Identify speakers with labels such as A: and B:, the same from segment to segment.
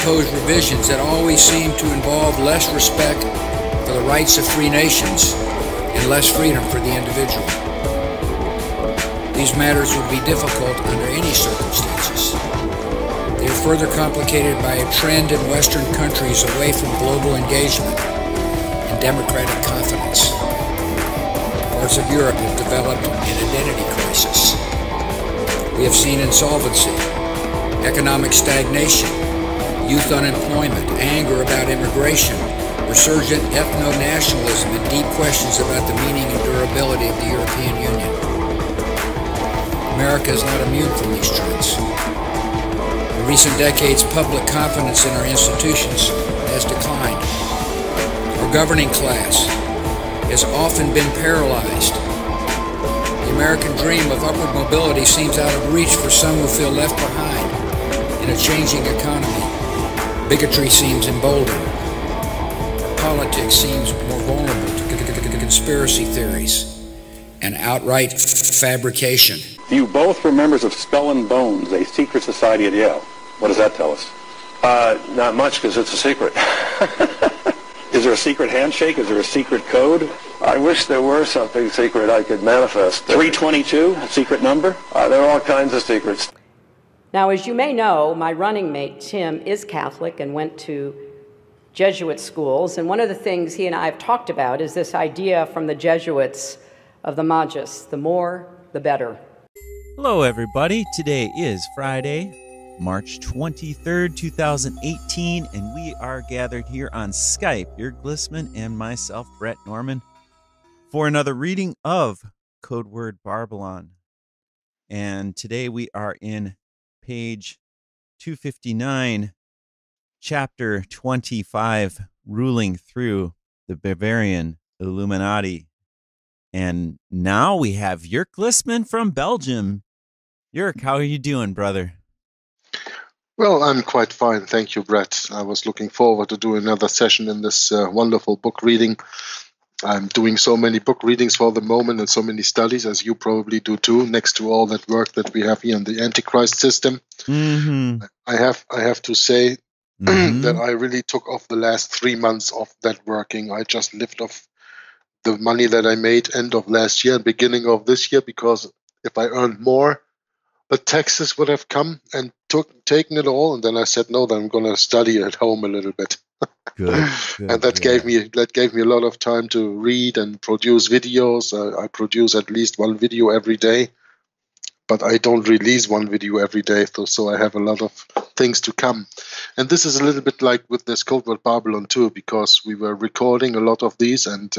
A: propose revisions that always seem to involve less respect for the rights of free nations and less freedom for the individual. These matters would be difficult under any circumstances. They are further complicated by a trend in Western countries away from global engagement and democratic confidence. Parts of Europe have developed an identity crisis. We have seen insolvency, economic stagnation, youth unemployment, anger about immigration, resurgent ethno-nationalism, and deep questions about the meaning and durability of the European Union. America is not immune from these trends. In recent decades, public confidence in our institutions has declined. Our governing class has often been paralyzed. The American dream of upward mobility seems out of reach for some who feel left behind in a changing economy. Bigotry seems emboldened. Politics seems more vulnerable to conspiracy theories and outright fabrication.
B: You both were members of Skull and Bones, a secret society at Yale. What does that tell us?
C: Not much, because it's a secret.
B: Is there a secret handshake? Is there a secret code?
C: I wish there were something secret I could manifest.
B: 322, a secret number?
C: There are all kinds of secrets.
D: Now, as you may know, my running mate, Tim, is Catholic and went to Jesuit schools. And one of the things he and I have talked about is this idea from the Jesuits of the Magus, the more, the better.
E: Hello, everybody. Today is Friday, March 23rd, 2018, and we are gathered here on Skype, Jörg Glissman and myself, Brett Norman, for another reading of Codeword Barbelon. And today we are in page 259, chapter 25, Ruling Through the Bavarian Illuminati. And now we have Jörg Glissman from Belgium. Jörg, how are you doing, brother?
F: Well, I'm quite fine. Thank you, Brett. I was looking forward to do another session in this wonderful book reading. I'm doing so many book readings for the moment and so many studies, as you probably do too, next to all that work that we have here in the Antichrist system.
E: Mm-hmm.
F: I have to say that I really took off the last 3 months of that working. I just lived off the money that I made end of last year and beginning of this year, because if I earned more, the taxes would have come and taken it all. And then I said, no, then I'm going to study at home a little bit.
E: Good,
F: and that gave me a lot of time to read and produce videos. I produce at least one video every day, but I don't release one video every day, so I have a lot of things to come. And this is a little bit like with this Codeword Barbelon too, because we were recording a lot of these, and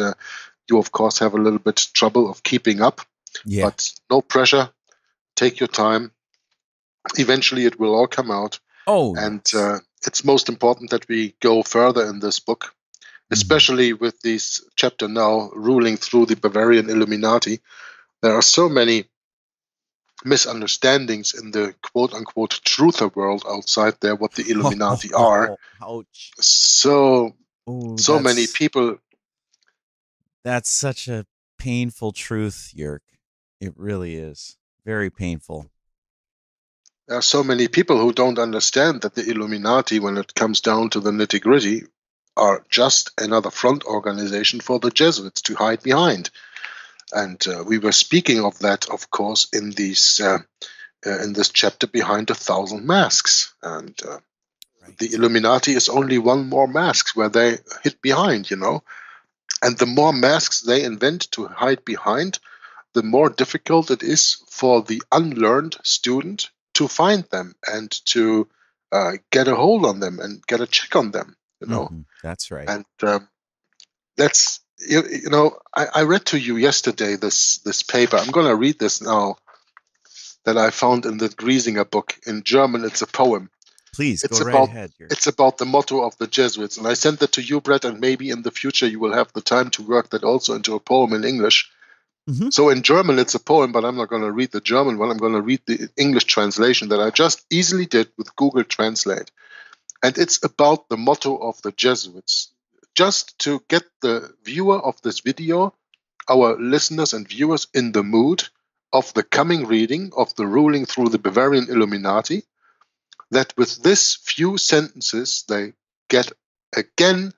F: you of course have a little bit trouble of keeping up.
E: Yeah.
F: But no pressure. Take your time. Eventually it will all come out.
E: Oh,
F: and it's most important that we go further in this book, especially with this chapter now, Ruling Through the Bavarian Illuminati. There are so many misunderstandings in the quote-unquote truther world outside there, what the Illuminati are.
E: Ouch.
F: So many people.
E: That's such a painful truth, Jörg. It really is. Very painful.
F: There are so many people who don't understand that the Illuminati, when it comes down to the nitty-gritty, are just another front organization for the Jesuits to hide behind. And we were speaking of that, of course, in this chapter, Behind 1,000 Masks. And the Illuminati is only one more mask where they hid behind, you know. And the more masks they invent to hide behind, the more difficult it is for the unlearned student to find them and to get a hold on them and get a check on them, you know.
E: That's right.
F: And that's, you know, I read to you yesterday this paper. I'm going to read this now that I found in the Griesinger book. In German, it's a poem.
E: Please, go right ahead.
F: It's about the motto of the Jesuits. And I sent that to you, Brett, and maybe in the future you will have the time to work that also into a poem in English. So in German, it's a poem, but I'm not going to read the German one. I'm going to read the English translation that I just easily did with Google Translate. And it's about the motto of the Jesuits. Just to get the viewer of this video, our listeners and viewers, in the mood of the coming reading of the Ruling Through the Bavarian Illuminati, that with this few sentences they get again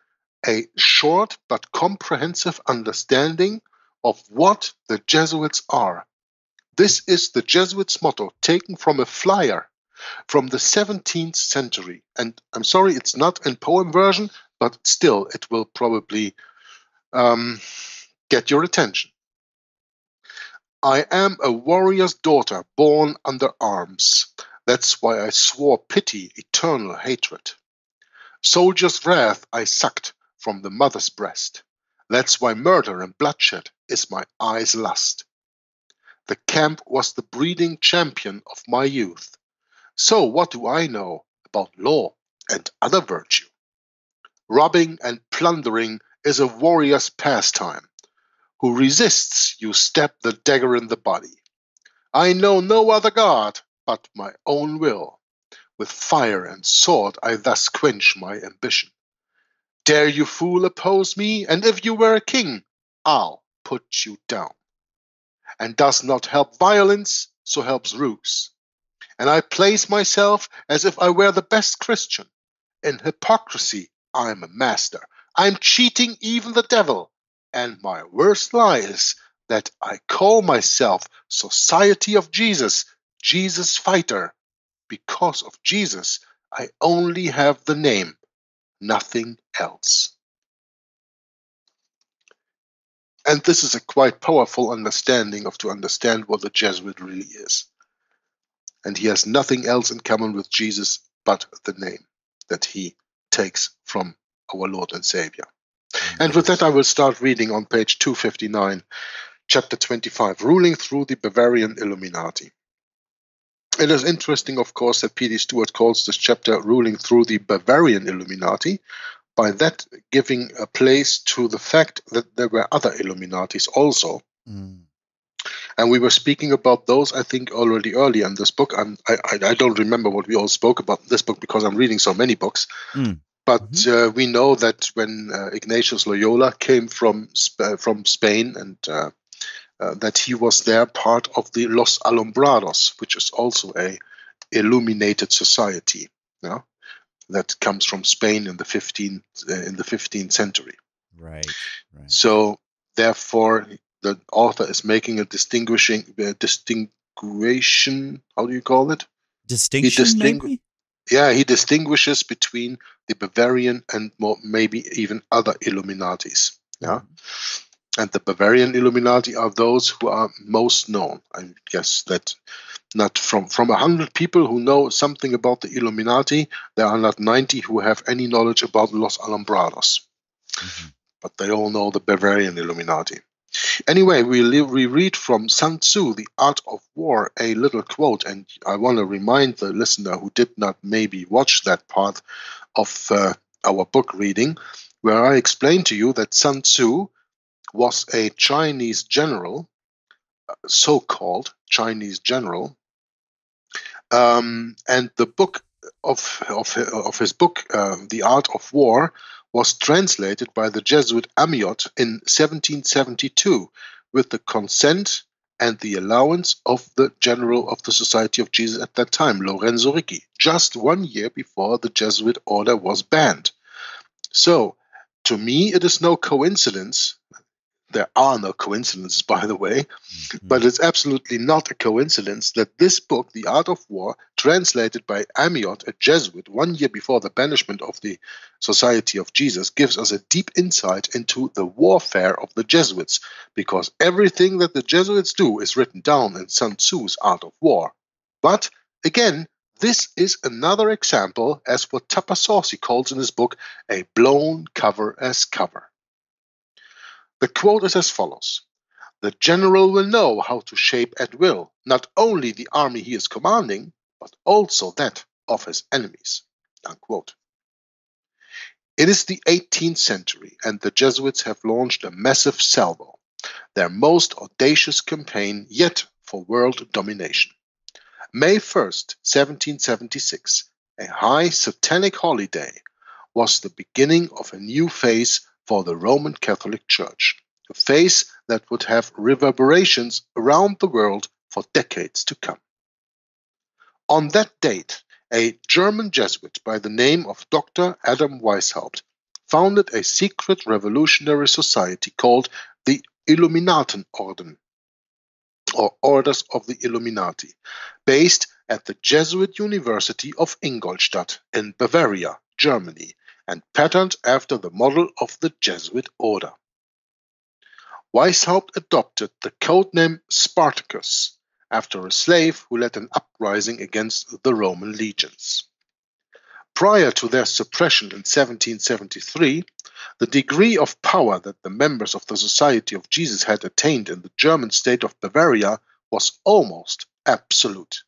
F: a short but comprehensive understanding of what the Jesuits are. This is the Jesuits' motto, taken from a flyer from the 17th century. And I'm sorry, it's not in poem version, but still it will probably get your attention. I am a warrior's daughter born under arms. That's why I swore pity, eternal hatred. Soldier's wrath I sucked from the mother's breast. That's why murder and bloodshed is my eye's lust. The camp was the breeding champion of my youth. So what do I know about law and other virtue? Robbing and plundering is a warrior's pastime. Who resists, you stab the dagger in the body. I know no other God but my own will. With fire and sword I thus quench my ambition. Dare you, fool, oppose me, and if you were a king, I'll put you down. And does not help violence, so helps ruse. And I place myself as if I were the best Christian. In hypocrisy, I'm a master. I'm cheating even the devil. And my worst lie is that I call myself Society of Jesus, Jesus Fighter. Because of Jesus, I only have the name, nothing else. And this is a quite powerful understanding to understand what the Jesuit really is. And he has nothing else in common with Jesus but the name that he takes from our Lord and Savior. And with that, I will start reading on page 259, chapter 25, Ruling Through the Bavarian Illuminati. It is interesting, of course, that P.D. Stewart calls this chapter Ruling Through the Bavarian Illuminati, by that giving a place to the fact that there were other Illuminatis also. And we were speaking about those, I think, already earlier in this book. I don't remember what we all spoke about in this book because I'm reading so many books. But we know that when Ignatius Loyola came from Spain, and that he was there part of the Los Alumbrados, which is also a illuminated society, that comes from Spain in the 15th century.
E: Right.
F: So therefore, the author is making a distinguishing. How do you call it?
E: Distinction, maybe?
F: Yeah, he distinguishes between the Bavarian and maybe even other Illuminatis. Yeah, and the Bavarian Illuminati are those who are most known. I guess that not from 100 people who know something about the Illuminati, there are not 90 who have any knowledge about Los Alumbrados. But they all know the Bavarian Illuminati. Anyway, we read from Sun Tzu, The Art of War, a little quote, and I want to remind the listener who did not maybe watch that part of our book reading, where I explained to you that Sun Tzu was a Chinese general, so-called Chinese general, and the book of his book, The Art of War, was translated by the Jesuit Amiot in 1772 with the consent and the allowance of the general of the Society of Jesus at that time, Lorenzo Ricci, just 1 year before the Jesuit order was banned. So, to me, it is no coincidence. There are no coincidences, by the way, but it's absolutely not a coincidence that this book, The Art of War, translated by Amiot, a Jesuit, 1 year before the banishment of the Society of Jesus, gives us a deep insight into the warfare of the Jesuits, because everything that the Jesuits do is written down in Sun Tzu's Art of War. But, again, this is another example, as what Tapasauci calls in his book, a blown cover as cover. The quote is as follows: "The general will know how to shape at will not only the army he is commanding, but also that of his enemies." Unquote. It is the 18th century, and the Jesuits have launched a massive salvo, their most audacious campaign yet for world domination. May 1st, 1776, a high satanic holiday, was the beginning of a new phase for the Roman Catholic Church, a phase that would have reverberations around the world for decades to come. On that date, a German Jesuit by the name of Dr. Adam Weishaupt founded a secret revolutionary society called the Illuminatenorden, or Orders of the Illuminati, based at the Jesuit University of Ingolstadt in Bavaria, Germany, and patterned after the model of the Jesuit order. Weishaupt adopted the codename Spartacus after a slave who led an uprising against the Roman legions. Prior to their suppression in 1773, the degree of power that the members of the Society of Jesus had attained in the German state of Bavaria was almost absolute.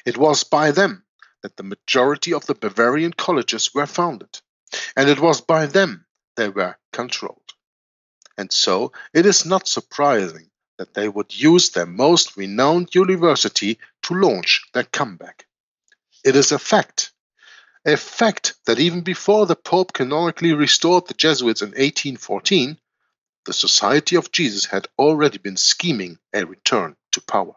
F: It was by them that the majority of the Bavarian colleges were founded, and it was by them they were controlled. And so it is not surprising that they would use their most renowned university to launch their comeback. It is a fact that even before the Pope canonically restored the Jesuits in 1814, the Society of Jesus had already been scheming a return to power.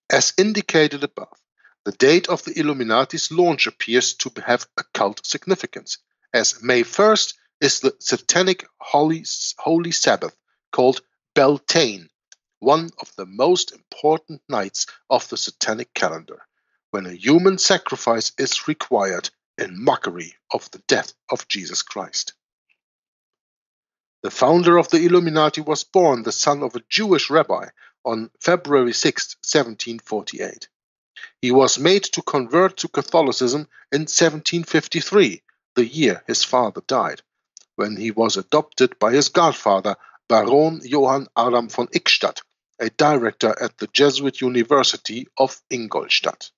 F: As indicated above, the date of the Illuminati's launch appears to have occult significance, as May 1st is the satanic holy Sabbath called Beltane, one of the most important nights of the satanic calendar, when a human sacrifice is required in mockery of the death of Jesus Christ. The founder of the Illuminati was born the son of a Jewish rabbi on February 6, 1748. He was made to convert to Catholicism in 1753, the year his father died, when he was adopted by his godfather, Baron Johann Adam von Ickstadt, a director at the Jesuit University of Ingolstadt.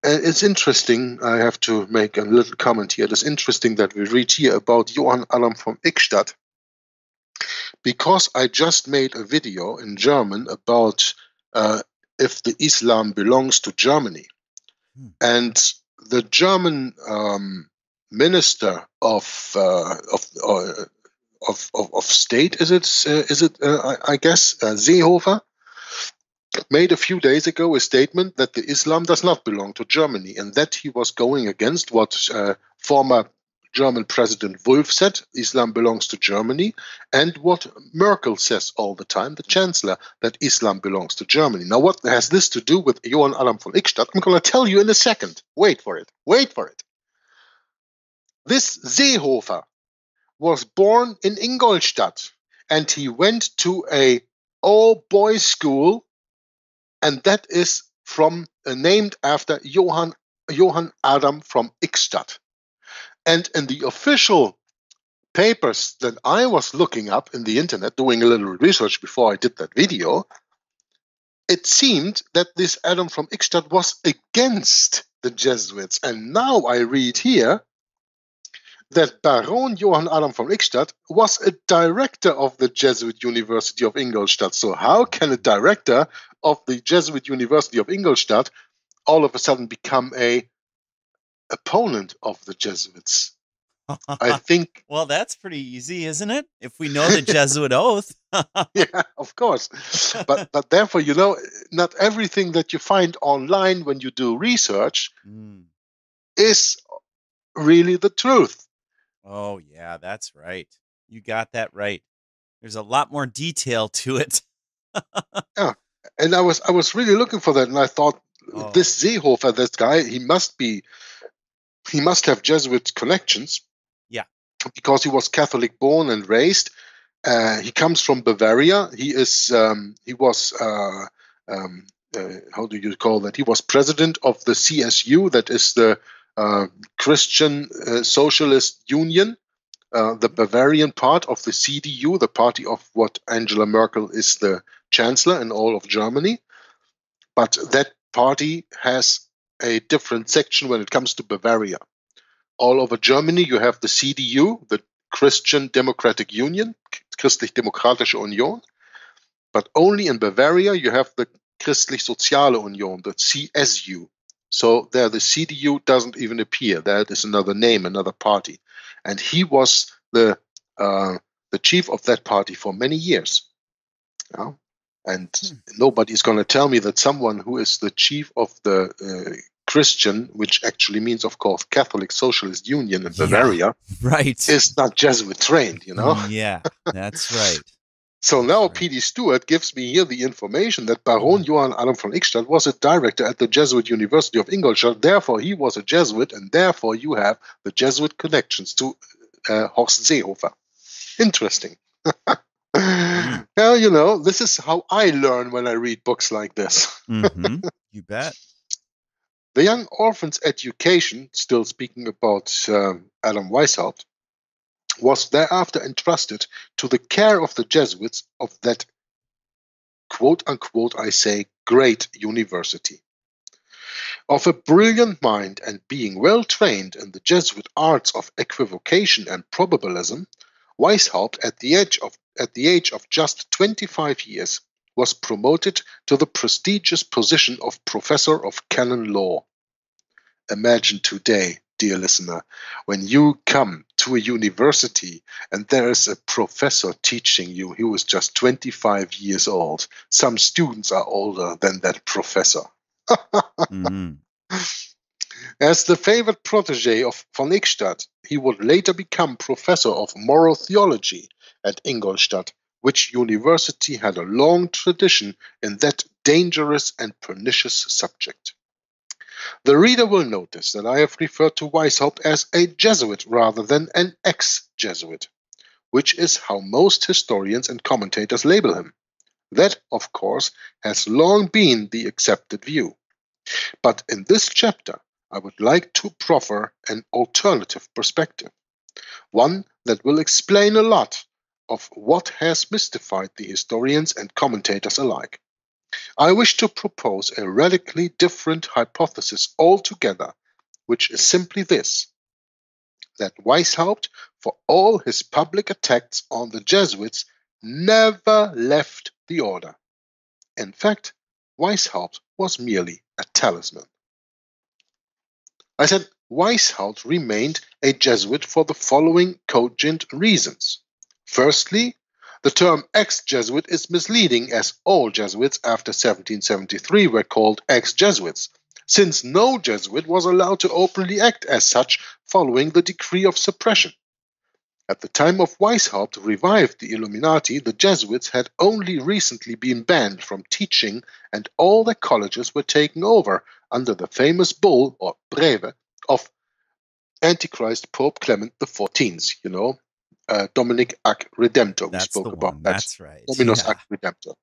F: It's interesting, I have to make a little comment here. It's interesting that we read here about Johann Adam von Ickstadt, because I just made a video in German about if the Islam belongs to Germany. And the German minister of state, I guess, Seehofer, made a few days ago a statement that the Islam does not belong to Germany, and that he was going against what former German President Wolf said, Islam belongs to Germany, and what Merkel says all the time, the Chancellor, that Islam belongs to Germany. Now, what has this to do with Johann Adam von Ickstadt? I'm going to tell you in a second. Wait for it. Wait for it. This Seehofer was born in Ingolstadt, and he went to a all-boys school, and that is named after Johann Adam from Ickstadt. And in the official papers that I was looking up in the internet, doing a little research before I did that video, it seemed that this Adam from Ickstadt was against the Jesuits. And now I read here that Baron Johann Adam von Ickstadt was a director of the Jesuit University of Ingolstadt. So how can a director of the Jesuit University of Ingolstadt all of a sudden become a opponent of the Jesuits? I think.
E: Well, that's pretty easy, isn't it? If we know the Jesuit oath.
F: Yeah, of course. But therefore, not everything that you find online when you do research is really the truth.
E: Oh, yeah, that's right. You got that right. There's a lot more detail to it.
F: Yeah, and I was really looking for that, and I thought this Seehofer, this guy, he must have Jesuit connections. Yeah, because he was Catholic born and raised. He comes from Bavaria. He was how do you call that? He was president of the CSU, that is the Christian Socialist Union, the Bavarian part of the CDU, the party of what Angela Merkel is the chancellor in all of Germany. But that party has a different section when it comes to Bavaria. All over Germany, you have the CDU, the Christian Democratic Union, Christlich-Demokratische Union. But only in Bavaria, you have the Christlich-Soziale Union, the CSU. So there, the CDU doesn't even appear. That is another name, another party. And he was the chief of that party for many years. Yeah. And nobody's going to tell me that someone who is the chief of the Christian, which actually means, of course, Catholic Socialist Union in Bavaria,
E: right,
F: is not Jesuit trained, you know?
E: Yeah, that's right.
F: So now P.D. Stewart gives me here the information that Baron Johann Adam von Eichstätt was a director at the Jesuit University of Ingolstadt. Therefore, he was a Jesuit, and therefore you have the Jesuit connections to Horst Seehofer. Interesting. Well, you know, this is how I learn when I read books like this.
E: You bet.
F: The Young Orphan's education, still speaking about Adam Weishaupt, was thereafter entrusted to the care of the Jesuits of that, quote-unquote, I say, great university. Of a brilliant mind and being well trained in the Jesuit arts of equivocation and probabilism, Weishaupt, at the age of just 25 years, was promoted to the prestigious position of Professor of Canon Law. Imagine today, dear listener, when you come to a university and there is a professor teaching you who is just 25 years old. Some students are older than that professor. As the favored protege of von Eichstätt, he would later become professor of moral theology at Ingolstadt, which university had a long tradition in that dangerous and pernicious subject. The reader will notice that I have referred to Weishaupt as a Jesuit rather than an ex-Jesuit, which is how most historians and commentators label him. That, of course, has long been the accepted view. But in this chapter, I would like to proffer an alternative perspective, one that will explain a lot of what has mystified the historians and commentators alike. I wish to propose a radically different hypothesis altogether, which is simply this: that Weishaupt, for all his public attacks on the Jesuits, never left the order. In fact, Weishaupt was merely a talisman. I said Weishaupt remained a Jesuit for the following cogent reasons. Firstly, the term ex-Jesuit is misleading, as all Jesuits after 1773 were called ex-Jesuits, since no Jesuit was allowed to openly act as such following the decree of suppression. At the time of Weishaupt revived the Illuminati, the Jesuits had only recently been banned from teaching, and all their colleges were taken over under the famous bull, or breve, of Antichrist Pope Clement XIV, you know, Dominic ac Redemptor. We spoke about that.
E: That's right.
F: Dominus ac Redemptor.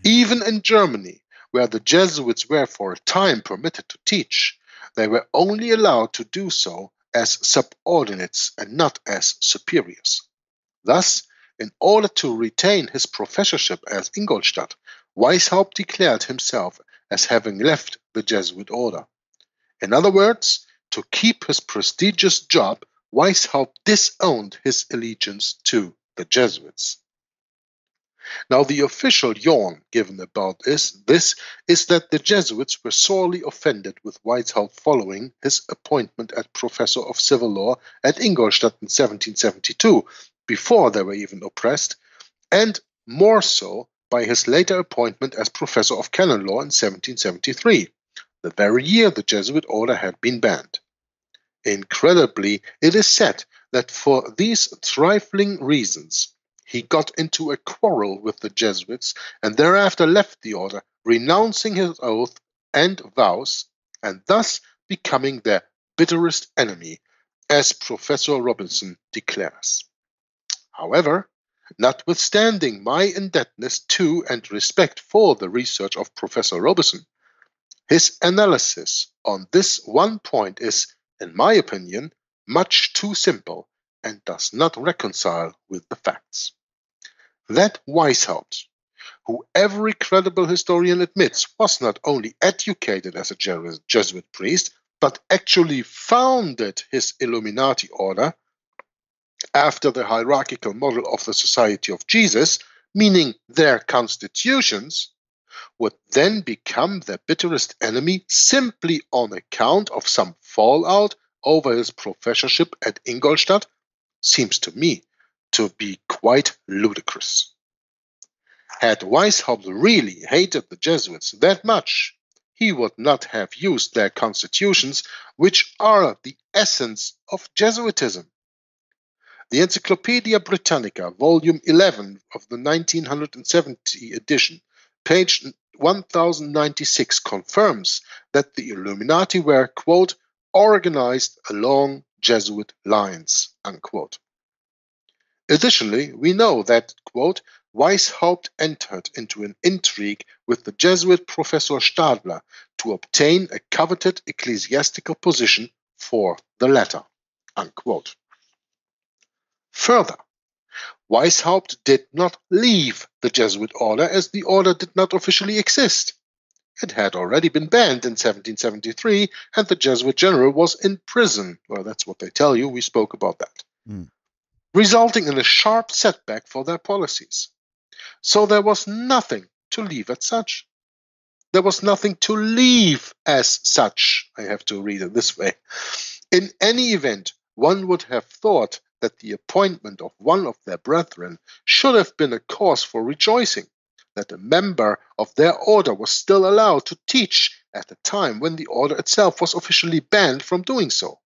F: Even in Germany, where the Jesuits were for a time permitted to teach, they were only allowed to do so as subordinates and not as superiors. Thus, in order to retain his professorship at Ingolstadt, Weishaupt declared himself as having left the Jesuit order. In other words, to keep his prestigious job, Weishaupt disowned his allegiance to the Jesuits. Now, the official yarn given about this is that the Jesuits were sorely offended with Weishaupt following his appointment as professor of civil law at Ingolstadt in 1772, before they were even oppressed, and more so by his later appointment as professor of canon law in 1773, the very year the Jesuit order had been banned. Incredibly, it is said that for these trifling reasons, he got into a quarrel with the Jesuits and thereafter left the order, renouncing his oath and vows, and thus becoming their bitterest enemy, as Professor Robinson declares. However, notwithstanding my indebtedness to and respect for the research of Professor Robinson, his analysis on this one point is, in my opinion, much too simple and does not reconcile with the facts. That Weishaupt, who every credible historian admits was not only educated as a Jesuit priest, but actually founded his Illuminati order after the hierarchical model of the Society of Jesus, meaning their constitutions, would then become their bitterest enemy simply on account of some fallout over his professorship at Ingolstadt, seems to me to be quite ludicrous. Had Weishaupt really hated the Jesuits that much, he would not have used their constitutions, which are the essence of Jesuitism. The Encyclopaedia Britannica, volume 11 of the 1970 edition, page 1096, confirms that the Illuminati were, quote, organized along Jesuit lines, unquote. Additionally, we know that, quote, Weishaupt entered into an intrigue with the Jesuit Professor Stadler to obtain a coveted ecclesiastical position for the latter, unquote. Further, Weishaupt did not leave the Jesuit order as the order did not officially exist. It had already been banned in 1773 and the Jesuit general was in prison. Well, that's what they tell you. We spoke about that. Resulting in a sharp setback for their policies. So there was nothing to leave as such. There was nothing to leave as such. I have to read it this way. In any event, one would have thought that the appointment of one of their brethren should have been a cause for rejoicing, that a member of their order was still allowed to teach at a time when the order itself was officially banned from doing so.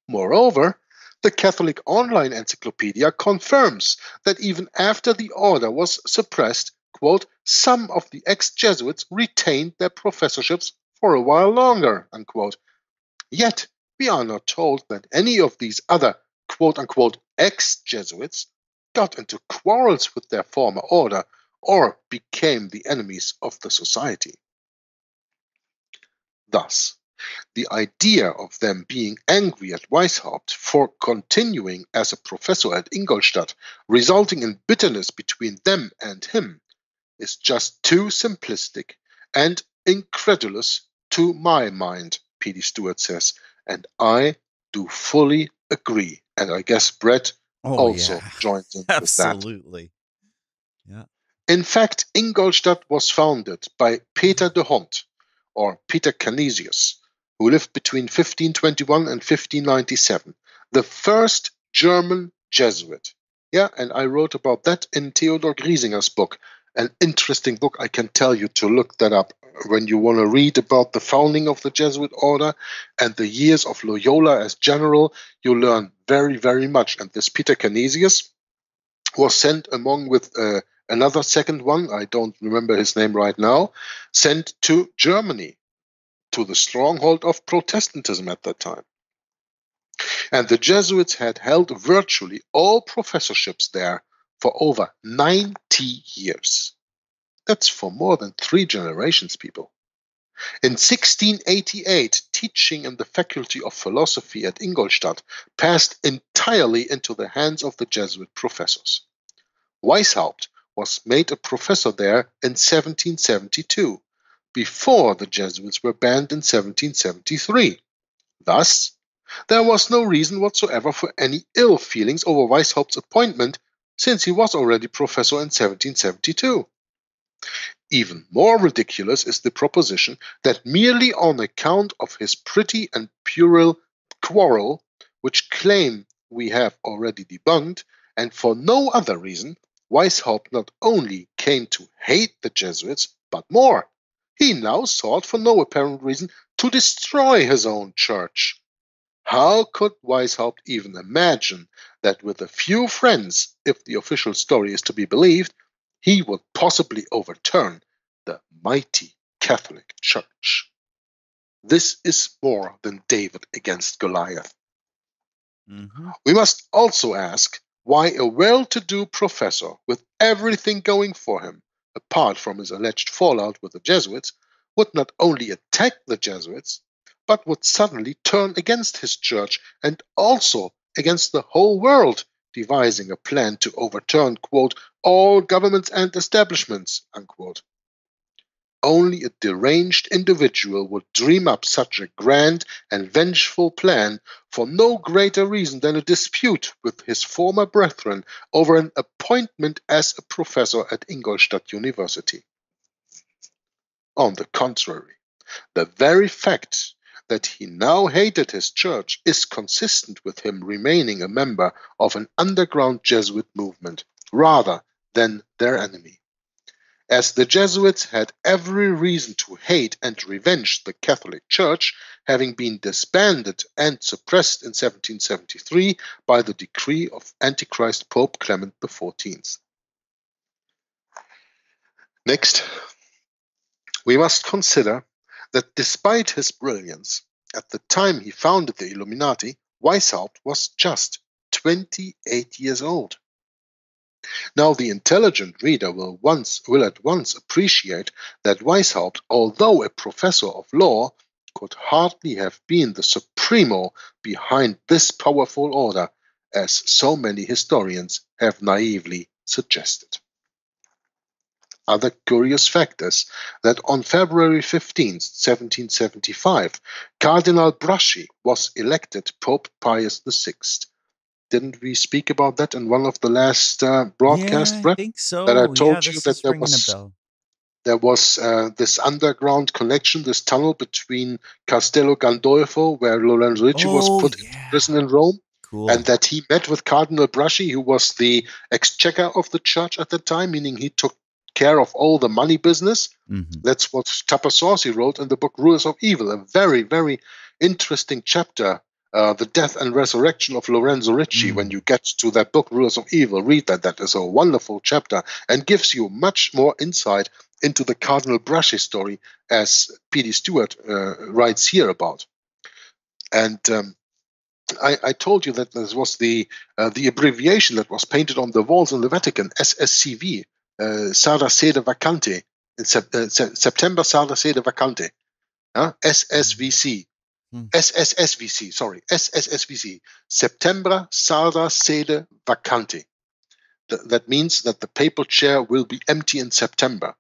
F: Moreover, the Catholic Online Encyclopedia confirms that even after the order was suppressed, quote, some of the ex-Jesuits retained their professorships for a while longer, unquote. Yet, we are not told that any of these other, quote-unquote, ex-Jesuits got into quarrels with their former order or became the enemies of the society. Thus, the idea of them being angry at Weishaupt for continuing as a professor at Ingolstadt, resulting in bitterness between them and him, is just too simplistic and incredulous to my mind, P.D. Stewart says, and I do fully agree. And I guess Brett also joins in with that.
E: Absolutely. Yeah.
F: In fact, Ingolstadt was founded by Peter de Hont, or Peter Canisius, who lived between 1521 and 1597, the first German Jesuit. Yeah, and I wrote about that in Theodor Griesinger's book, an interesting book. I can tell you to look that up when you want to read about the founding of the Jesuit order and the years of Loyola as general. You learn very, very much. And this Peter Canisius was sent along with another second one, I don't remember his name right now, sent to Germany, to the stronghold of Protestantism at that time. And the Jesuits had held virtually all professorships there for over 90 years. That's for more than 3 generations, people. In 1688, teaching in the Faculty of Philosophy at Ingolstadt passed entirely into the hands of the Jesuit professors. Weishaupt was made a professor there in 1772, before the Jesuits were banned in 1773. Thus, there was no reason whatsoever for any ill feelings over Weishaupt's appointment, since he was already professor in 1772. Even more ridiculous is the proposition that merely on account of his pretty and puerile quarrel, which claim we have already debunked, and for no other reason, Weishaupt not only came to hate the Jesuits, but more. He now sought for no apparent reason to destroy his own church. How could Weishaupt even imagine that with a few friends, if the official story is to be believed, he would possibly overturn the mighty Catholic Church? This is more than David against Goliath. We must also ask why a well-to-do professor with everything going for him, apart from his alleged fallout with the Jesuits, would not only attack the Jesuits, but would suddenly turn against his church and also against the whole world, devising a plan to overturn, quote, all governments and establishments, unquote. Only a deranged individual would dream up such a grand and vengeful plan for no greater reason than a dispute with his former brethren over an appointment as a professor at Ingolstadt University. On the contrary, the very fact that he now hated his church is consistent with him remaining a member of an underground Jesuit movement rather than their enemy. as the Jesuits had every reason to hate and revenge the Catholic Church, having been disbanded and suppressed in 1773 by the decree of Antichrist Pope Clement XIV. Next, we must consider that despite his brilliance, at the time he founded the Illuminati, Weishaupt was just 28 years old. Now, the intelligent reader will at once appreciate that Weishaupt, although a professor of law, could hardly have been the supremo behind this powerful order, as so many historians have naively suggested. Other curious fact is that on February 15, 1775, Cardinal Braschi was elected Pope Pius VI. Didn't we speak about that in one of the last broadcasts, Brett?
E: I think so.
F: That I told you
E: this
F: that
E: is ringing a bell.
F: There was this underground connection, this tunnel between Castello Gandolfo, where Lorenzo Ricci was put into prison in Rome, and that he met with Cardinal Braschi, who was the exchequer of the church at the time, meaning he took care of all the money business. That's what Tapassorsi wrote in the book Rulers of Evil, a very, very interesting chapter, the death and resurrection of Lorenzo Ricci. When you get to that book, Rulers of Evil, read that. That is a wonderful chapter and gives you much more insight into the Cardinal Braschi story, as P.D. Stewart writes here about. And I told you that this was the abbreviation that was painted on the walls in the Vatican, SSCV, Sarda Sede Vacante, in September Sarda Sede Vacante, SSVC. SSSVC, September Sarda Sede Vacante. That means that the papal chair will be empty in September.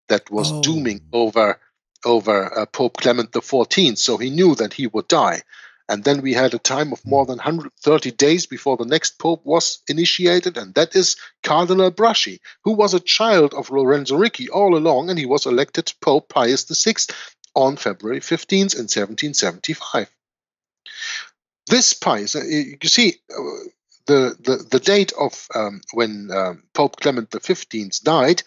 F: That was dooming over Pope Clement XIV, so he knew that he would die. And then we had a time of more than 130 days before the next pope was initiated, and that is Cardinal Braschi, who was a child of Lorenzo Ricci all along, and he was elected Pope Pius VI on February 15th in 1775. This Pius, you see, the date of when Pope Clement XV died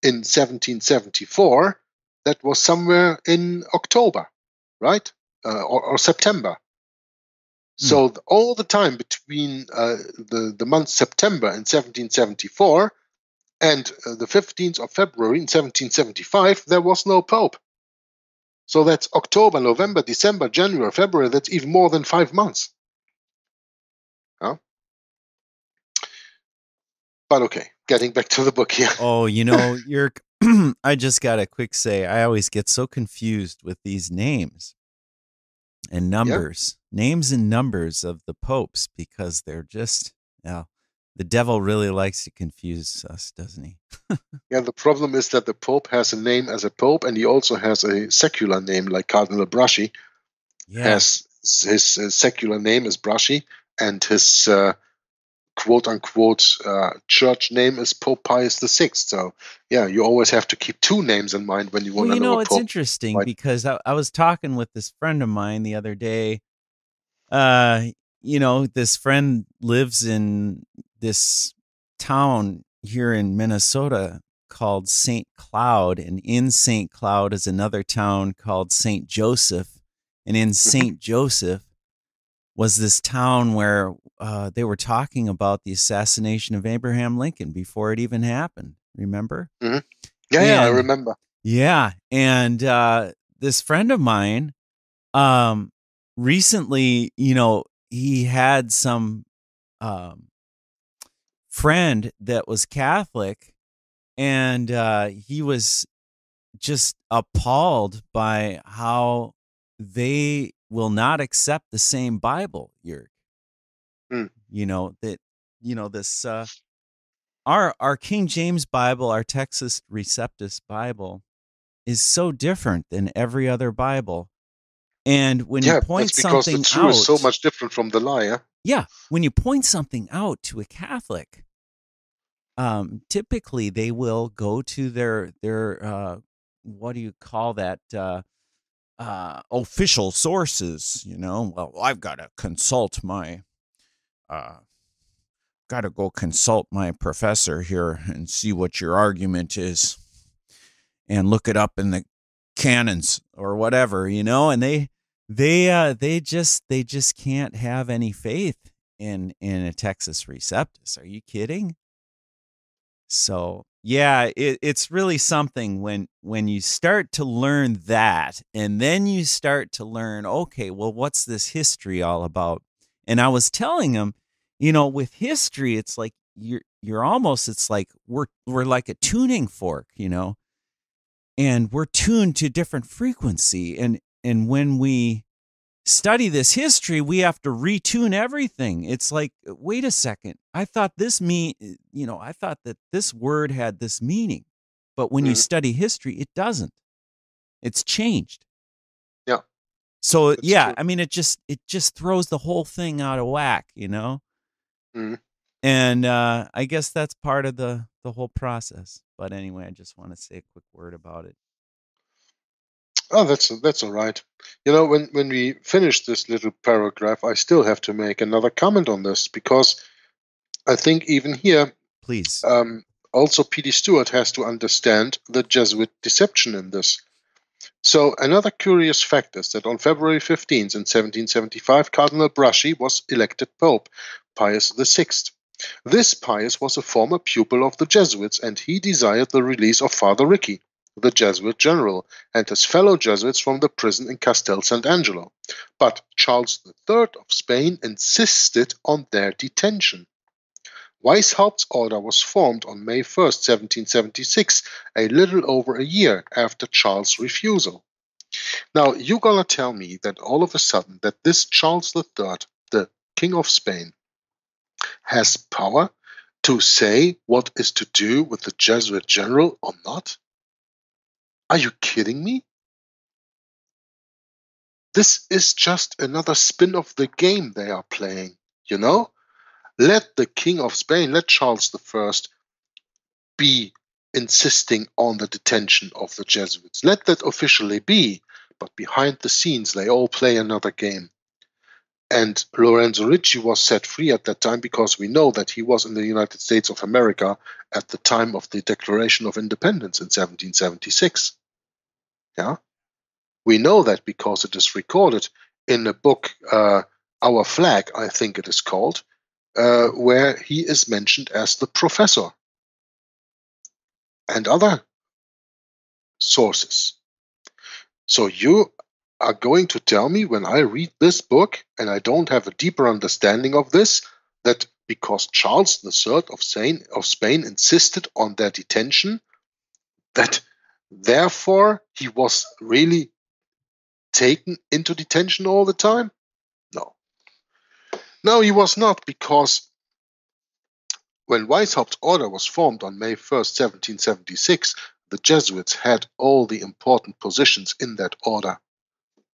F: in 1774, that was somewhere in October, right? Or September. So all the time between the month September in 1774 and the 15th of February in 1775, there was no pope. So that's October, November, December, January, February. That's even more than 5 months. Huh? But okay, getting back to the book here.
E: Oh, you're I just got to quick say, I always get so confused with these names and numbers, names and numbers of the popes, because they're just, the devil really likes to confuse us, doesn't he?
F: Yeah, the problem is that the pope has a name as a pope, and he also has a secular name, like Cardinal Braschi. Has his secular name is Braschi, and his quote-unquote church name is Pope Pius VI. So, yeah, you always have to keep two names in mind when you want to know a
E: it's
F: pope.
E: interesting because I was talking with this friend of mine the other day. This friend lives in this town here in Minnesota called St. Cloud, and in St. Cloud is another town called St. Joseph, and in St. Joseph was this town where they were talking about the assassination of Abraham Lincoln before it even happened. Remember?
F: Yeah, I remember.
E: Yeah, and this friend of mine, recently, he had some friend that was Catholic, and he was just appalled by how they will not accept the same Bible, Jörg. This our King James Bible, our Texas Receptus Bible, is so different than every other Bible. And when you point something out,
F: because the truth is so much different from the lie.
E: Yeah, when you point something out to a Catholic, typically they will go to their what do you call that? Official sources. Well, I've got to consult my got to go consult my professor here and see what your argument is. and look it up in the canons or whatever, you know, and they just can't have any faith in a Textus Receptus. Are you kidding? So yeah, it's really something when you start to learn that, and then you start to learn, okay, well, what's this history all about? And I was telling him, you know, with history, it's like you're almost, it's like we're like a tuning fork, you know, and we're tuned to different frequency, and when we study this history, we have to retune everything. It's like, wait a second, I thought I thought that this word had this meaning, but when you study history, it doesn't. It's changed.
F: Yeah.
E: So
F: That's
E: yeah,
F: true.
E: I mean, it just throws the whole thing out of whack, you know.
F: Mhm.
E: And I guess that's part of the whole process. But anyway, I just want to say a quick word about it.
F: Oh, that's all right. You know, when we finish this little paragraph, I still have to make another comment on this, because I think even here,
E: Please.
F: also P.D. Stewart has to understand the Jesuit deception in this. So another curious fact is that on February 15th in 1775, Cardinal Braschi was elected Pope, Pius VI. This Pius was a former pupil of the Jesuits, and he desired the release of Father Ricci, the Jesuit general, and his fellow Jesuits from the prison in Castel Sant'Angelo. But Charles III of Spain insisted on their detention. Weishaupt's order was formed on May 1st, 1776, a little over a year after Charles' refusal. Now, you're gonna tell me that all of a sudden that this Charles III, the King of Spain, has power to say what is to do with the Jesuit general or not? Are you kidding me? This is just another spin of the game they are playing, you know? Let the King of Spain, let Charles I be insisting on the detention of the Jesuits. Let that officially be, but behind the scenes they all play another game. And Lorenzo Ricci was set free at that time because we know that he was in the United States of America at the time of the Declaration of Independence in 1776. Yeah, we know that because it is recorded in a book, Our Flag, I think it is called, where he is mentioned as the professor, and other sources. So you are going to tell me, when I read this book and I don't have a deeper understanding of this, that because Charles III of Spain insisted on their detention, that therefore he was really taken into detention all the time? No. No, he was not, because when Weishaupt's order was formed on May 1st, 1776, the Jesuits had all the important positions in that order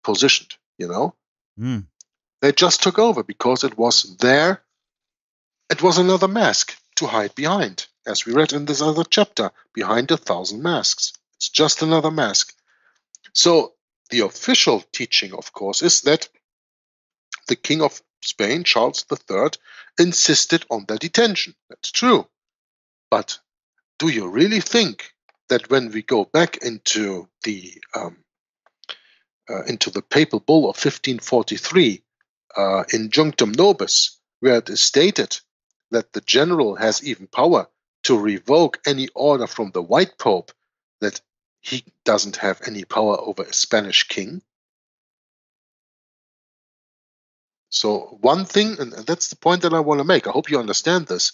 F: positioned, you know?
E: Mm.
F: They just took over because it was there. It was another mask to hide behind, as we read in this other chapter, behind 1,000 masks. It's just another mask. So the official teaching, of course, is that the King of Spain, Charles III, insisted on their detention. That's true. But do you really think that when we go back into the papal bull of 1543, Injunctum Nobis, where it is stated that the general has even power to revoke any order from the White Pope, that he doesn't have any power over a Spanish king? So one thing, and that's the point that I want to make, I hope you understand this.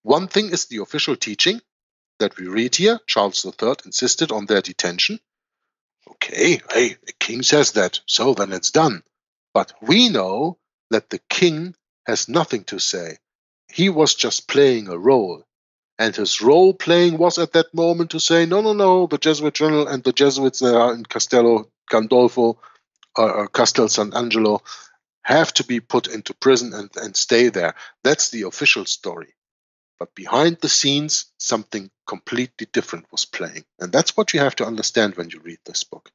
F: One thing is the official teaching that we read here. Charles III insisted on their detention. Okay, hey, the king says that, so then it's done. But we know that the king has nothing to say. He was just playing a role. And his role playing was at that moment to say, no, the Jesuit general and the Jesuits that are in Castello Gandolfo or Castel Sant'Angelo have to be put into prison and stay there. That's the official story. But behind the scenes, something completely different was playing. And that's what you have to understand when you read this book.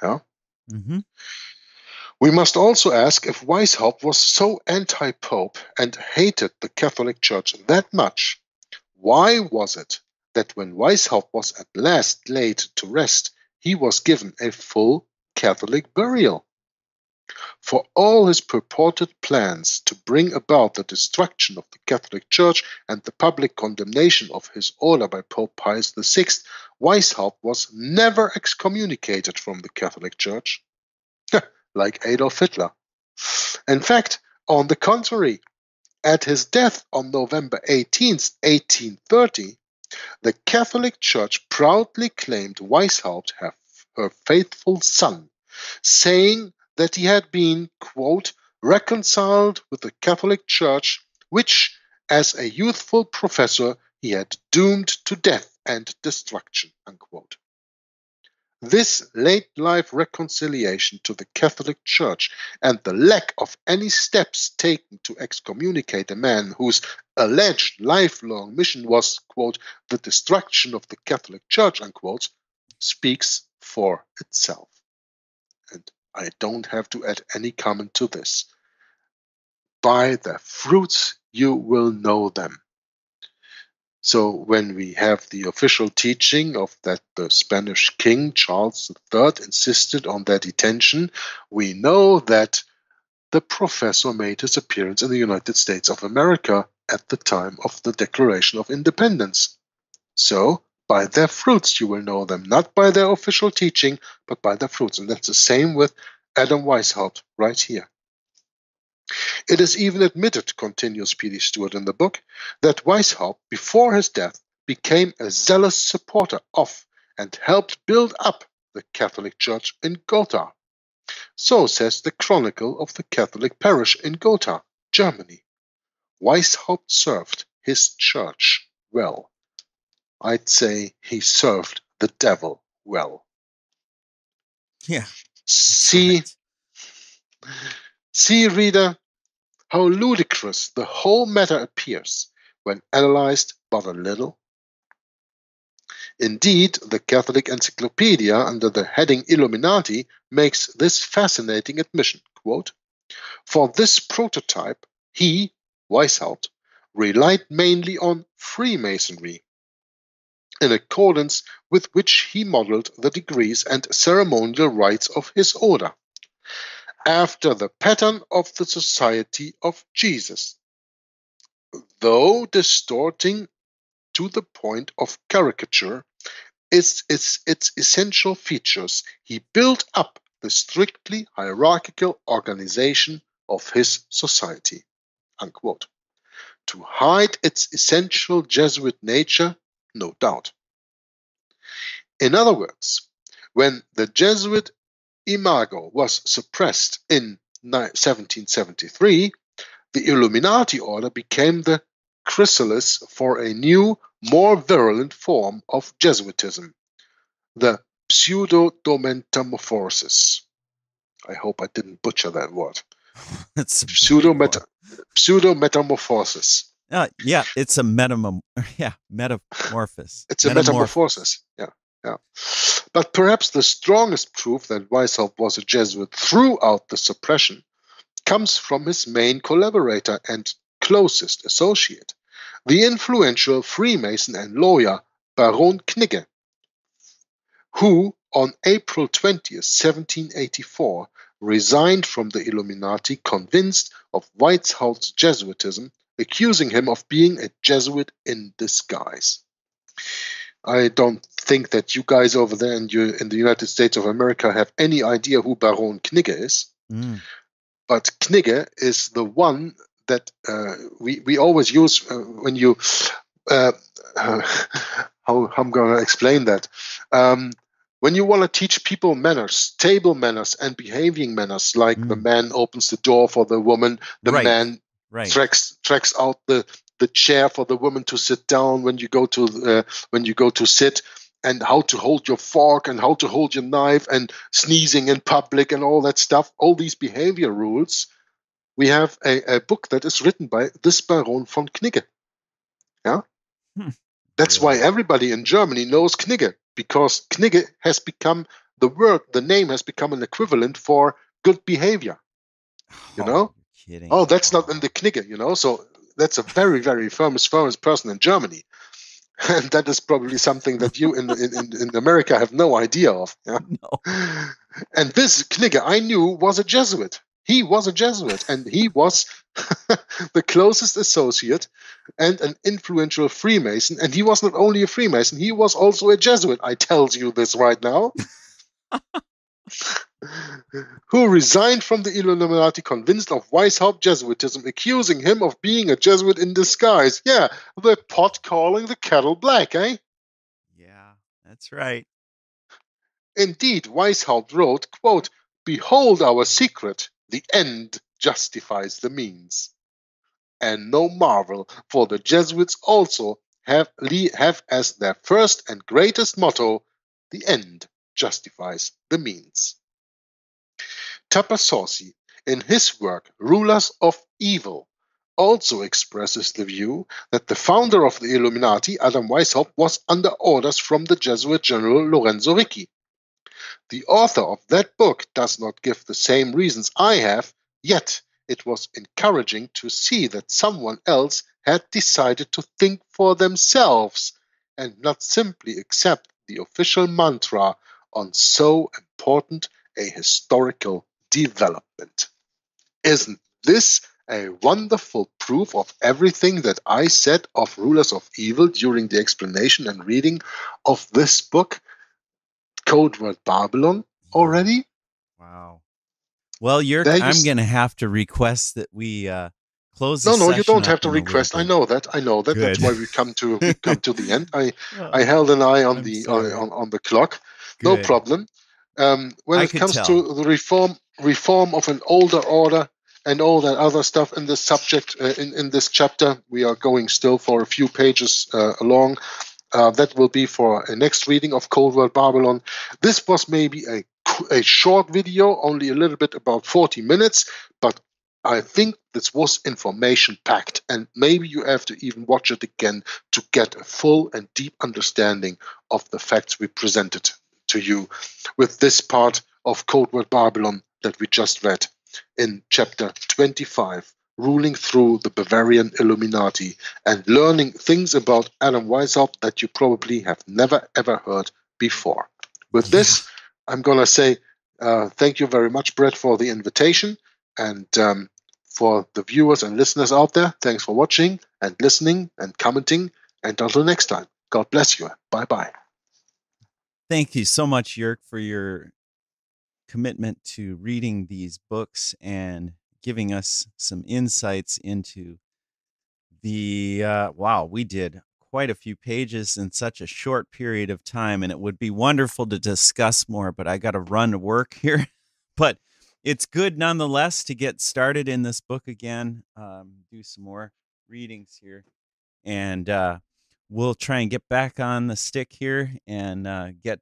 F: Yeah?
E: Mm-hmm.
F: We must also ask, if Weishaupt was so anti-Pope and hated the Catholic Church that much, why was it that when Weishaupt was at last laid to rest, he was given a full Catholic burial. For all his purported plans to bring about the destruction of the Catholic Church and the public condemnation of his order by Pope Pius VI, Weishaupt was never excommunicated from the Catholic Church, like Adolf Hitler. In fact, on the contrary, at his death on November 18, 1830, the Catholic Church proudly claimed Weishaupt her faithful son, saying that he had been, quote, reconciled with the Catholic Church, which, as a youthful professor, he had doomed to death and destruction, unquote. This late-life reconciliation to the Catholic Church and the lack of any steps taken to excommunicate a man whose alleged lifelong mission was, quote, the destruction of the Catholic Church, unquote, speaks for itself. And I don't have to add any comment to this. By their fruits you will know them. So when we have the official teaching of that the Spanish king, Charles III, insisted on their detention, we know that the professor made his appearance in the United States of America at the time of the Declaration of Independence. So, by their fruits you will know them, not by their official teaching, but by their fruits. And that's the same with Adam Weishaupt right here. It is even admitted, continues P.D. Stewart in the book, that Weishaupt, before his death, became a zealous supporter of and helped build up the Catholic Church in Gotha. So says the Chronicle of the Catholic Parish in Gotha, Germany. Weishaupt served his church well. I'd say he served the devil well.
E: Yeah.
F: See, reader, how ludicrous the whole matter appears when analyzed but a little. Indeed, the Catholic Encyclopedia, under the heading Illuminati, makes this fascinating admission, quote, for this prototype, he, Weishaupt, relied mainly on Freemasonry, in accordance with which he modeled the degrees and ceremonial rites of his order, after the pattern of the Society of Jesus, though distorting to the point of caricature its essential features, he built up the strictly hierarchical organization of his society, unquote. To hide its essential Jesuit nature, no doubt. In other words, when the Jesuit imago was suppressed in 1773, the Illuminati order became the chrysalis for a new, more virulent form of Jesuitism, the pseudo-metamorphosis. I hope I didn't butcher that word.
E: It's
F: Pseudo-metamorphosis.
E: Yeah, it's a metamorphosis.
F: It's a metamorphosis. Yeah. But perhaps the strongest proof that Weishaupt was a Jesuit throughout the suppression comes from his main collaborator and closest associate, the influential Freemason and lawyer Baron Knigge, who on April 20, 1784, resigned from the Illuminati convinced of Weishaupt's Jesuitism, accusing him of being a Jesuit in disguise. I don't think that you guys over there in the United States of America have any idea who Baron Knigge is. But Knigge is the one that we always use when you how I'm going to explain that. When you want to teach people manners, table manners and behaving manners, like the man opens the door for the woman, the man tracks out the chair for the woman to sit down when you go to sit, and how to hold your fork and how to hold your knife, and sneezing in public and all that stuff, all these behavior rules. We have a book that is written by this Baron von Knigge. Yeah, that's why everybody in Germany knows Knigge, because Knigge has become the name has become an equivalent for good behavior. You know?
E: Kidding.
F: Oh, that's not in the Knigge, so that's a very, very famous person in Germany. And that is probably something that you in America have no idea of. Yeah?
E: No.
F: And this Knigge, I knew, was a Jesuit. He was a Jesuit, and he was the closest associate and an influential Freemason. And he was not only a Freemason, he was also a Jesuit. I tell you this right now. Who resigned from the Illuminati convinced of Weishaupt Jesuitism, accusing him of being a Jesuit in disguise. Yeah, the pot calling the kettle black, eh?
E: Yeah, that's right.
F: Indeed, Weishaupt wrote, quote, "Behold our secret, the end justifies the means." And no marvel, for the Jesuits also have as their first and greatest motto, the end justifies the means. Tapasauci, in his work Rulers of Evil, also expresses the view that the founder of the Illuminati, Adam Weishaupt, was under orders from the Jesuit general Lorenzo Ricci. The author of that book does not give the same reasons I have, yet it was encouraging to see that someone else had decided to think for themselves and not simply accept the official mantra on so important a historical development. Isn't this a wonderful proof of everything that I said of Rulers of Evil during the explanation and reading of this book, Codeword Barbelon, already?
E: Wow. Well, I'm going to have to request that we close the
F: No,
E: session
F: you don't have
E: up
F: to
E: in a little
F: request.
E: bit.
F: I know that.
E: Good.
F: That's why we come to the end. I held an eye on the clock. No
E: Good.
F: problem. When
E: I
F: it
E: could
F: comes
E: tell.
F: to the reform of an older order and all that other stuff in this subject, in this chapter, we are going still for a few pages along. That will be for a next reading of Codeword Barbelon. This was maybe a short video, only a little bit about 40 minutes, but I think this was information packed, and maybe you have to even watch it again to get a full and deep understanding of the facts we presented to you with this part of Codeword Barbelon that we just read in chapter 25, ruling through the Bavarian Illuminati and learning things about Adam Weishaupt that you probably have never ever heard before. With this, I'm going to say thank you very much, Brett, for the invitation, and for the viewers and listeners out there, thanks for watching and listening and commenting, and until next time, God bless you. Bye-bye.
E: Thank you so much, Jörg, for your commitment to reading these books and giving us some insights into the wow, we did quite a few pages in such a short period of time, and it would be wonderful to discuss more, but I got to run to work here. But it's good nonetheless to get started in this book again, do some more readings here, and we'll try and get back on the stick here and get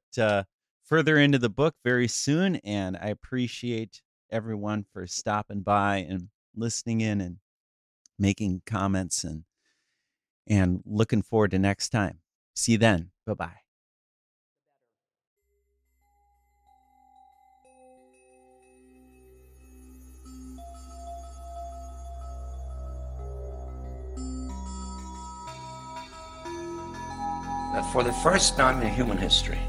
E: further into the book very soon. And I appreciate everyone for stopping by and listening in and making comments, and looking forward to next time. See you then. Bye-bye.
G: That for the first time in human history,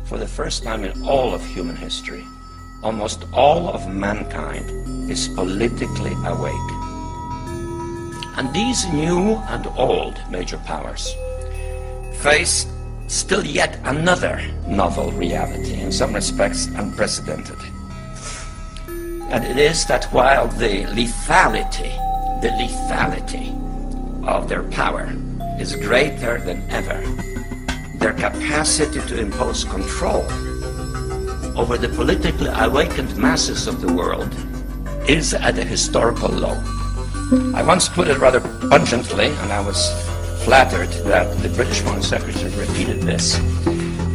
G: for the first time in all of human history, almost all of mankind is politically awake. And these new and old major powers face still yet another novel reality, in some respects unprecedented. And it is that while the lethality of their power is greater than ever, their capacity to impose control over the politically awakened masses of the world is at a historical low. I once put it rather pungently, and I was flattered that the British Foreign Secretary repeated this,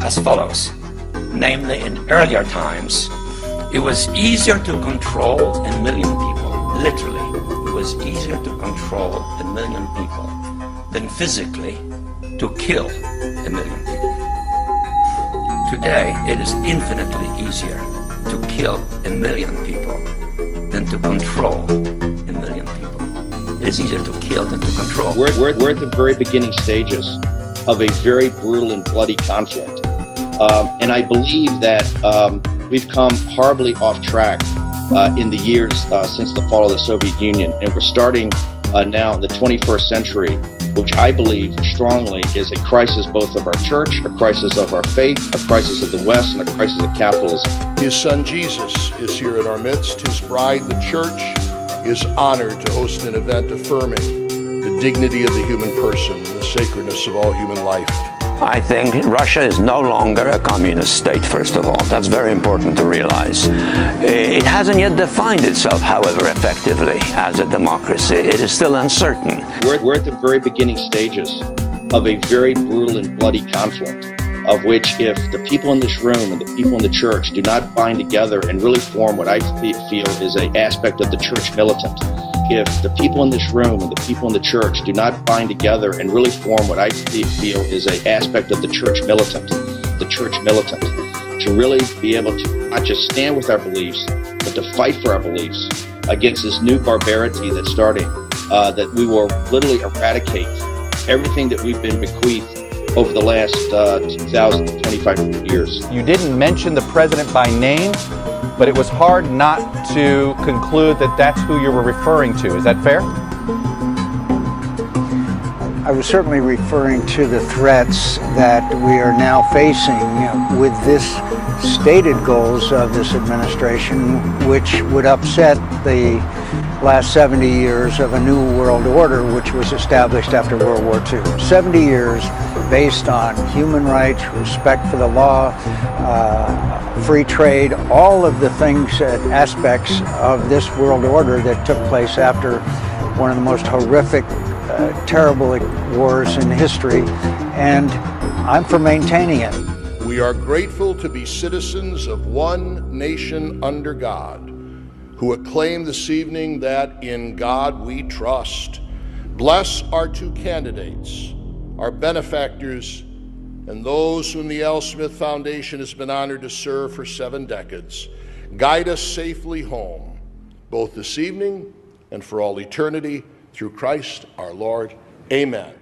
G: as follows. Namely, in earlier times, it was easier to control 1 million people. Literally, it was easier to control 1 million people than physically to kill 1 million people. Today, it is infinitely easier to kill 1 million people than to control 1 million people. It is easier to kill than to control.
H: We're at the very beginning stages of a very brutal and bloody conflict. And I believe that we've come horribly off track in the years since the fall of the Soviet Union, and we're starting now in the 21st century, which I believe strongly is a crisis both of our church, a crisis of our faith, a crisis of the West, and a crisis of capitalism.
I: His son Jesus is here in our midst. His bride, the church, is honored to host an event affirming the dignity of the human person and the sacredness of all human life.
J: I think Russia is no longer a communist state, first of all. That's very important to realize. It hasn't yet defined itself, however, effectively as a democracy. It is still uncertain.
H: We're at the very beginning stages of a very brutal and bloody conflict, of which if the people in this room and the people in the church do not bind together and really form what I feel is an aspect of the church militant, if the people in this room and the people in the church do not bind together and really form what I feel is an aspect of the church militant, to really be able to not just stand with our beliefs, but to fight for our beliefs against this new barbarity that's starting, that we will literally eradicate everything that we've been bequeathed over the last 25 years.
K: You didn't mention the president by name, but it was hard not to conclude that that's who you were referring to. Is that fair?
L: I was certainly referring to the threats that we are now facing with this stated goals of this administration, which would upset the last 70 years of a new world order which was established after World War II. 70 years based on human rights, respect for the law, free trade, all of the things, aspects of this world order that took place after one of the most horrific, terrible wars in history, and I'm for maintaining it.
I: We are grateful to be citizens of one nation under God, who acclaim this evening that in God we trust. Bless our two candidates, our benefactors, and those whom the L. Smith Foundation has been honored to serve for 7 decades. Guide us safely home, both this evening and for all eternity, through Christ our Lord. Amen.